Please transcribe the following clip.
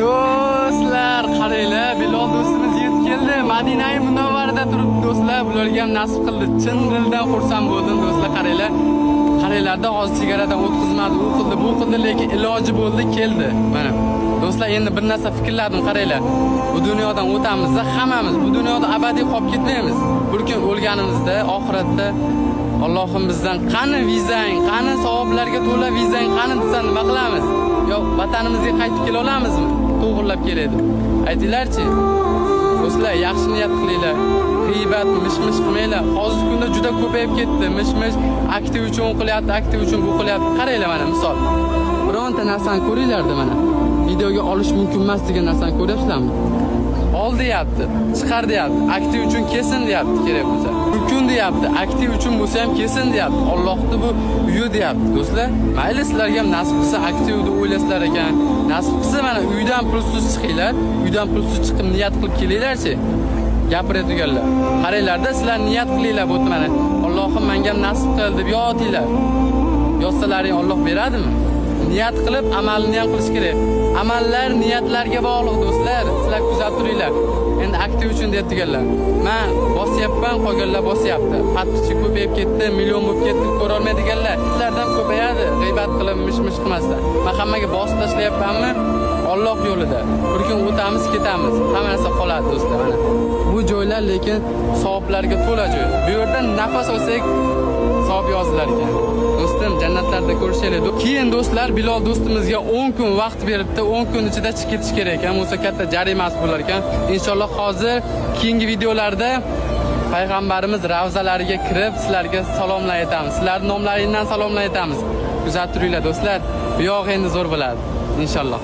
Do'stlar, qaranglar, Bilol do'stimiz yetib keldi. Madinai Munavvarada turibdi do'stlar. Bularga ham nasib qildi. Chin dildan xursand bo'ldim do'stlar, qaranglar. Qaranglarda hozir chegaradan o'tkazmadi, u qildi, bu qildi, lekin iloji bo'ldi, keldi. Mana do'stlar, endi bir narsa fikrladim, qaranglar. Bu dunyodan o'tamiz-da, hammamiz bu dunyoda abadiy qolib ketmaymiz. Bir kun o'lganimizda, oxiratda Allohim bizdan qani vizang, qani savoblarga to'la vizang, qani desa nima qilamiz? Yo, vatanimizga qaytib kela olamizmi? To'g'rilab keladi. Aytinglarchi. Do'stlar, yaxshi niyat qilinglar. G'iybat, mish-mish qilmanglar. Hozirgi kunda juda ko'payib ketdi. Mish-mish aktiv uchun qilyapti, aktiv uchun bu qilyapti. Qaranglar mana misol. Bironta narsani ko'ringlarda mana. Videoga olish mumkin emas degan narsani ko'ryapsizlarmi? Ol deyapti, chiqar deyapti, aktiv uchun kesin deyapti, kerak bo'lsa. Mumkin deyapti, aktiv uchun bo'lsa ham kesin deyapti. Allohning bu uyi deyapti, do'stlar. Mayli sizlarga ham nasib qilsa aktiv deb o'ylasizlar ekan. Nasib qilsa mana uydan pulsiz chiqinglar, uydan pulsiz chiqib niyat qilib kelinglarchi. Gapiradiganlar. Qaranglarda sizlar niyat qilinglar bu mana. Allohim menga ham nasib qil deb yotinglar. Yotsalaring Alloh beradimi? Niyat qilib amalni ham qilish kerak. Amallar niyatlarga bog'liq do'stlar. Sizlar kuzatib turinglar. Endi aktiv uchun deyaptiganlar. Men bosyapman, qolganlar bosyapti. Patqichi ko'payib ketdi, million bo'lib ketdi, ko'ra olmaydiganlar. Sizlardan ko'payadi, g'iybat qilib mish-mish qilmasdan. Men hammaga bosib tashlayapmanmi? Alloh yo'lida. Bir kun o'tamiz, ketamiz. Hamma narsa qoladi do'stlar. Mana bu joylar lekin savoblarga to'la joy. Bu yerda nafas olsak savob yozilar ekan. Do'stim, jannatlarda ko'rishaylik. Keyin do'stlar, Bilol do'stimizga 10 kun vaqt beribdi. 10 kun ichida chiqib ketish kerak ekan. Bo'lsa katta jarimasi bo'lar ekan. Inshaalloh hozir keyingi videolarda payg'ambarimiz ravzalariga kirib sizlarga salomlar aytamiz. Sizlarning nomlaringizdan salomlar aytamiz. Kuzatib turinglar do'stlar. Bu yo'q endi zo'r bo'ladi. Inshaalloh.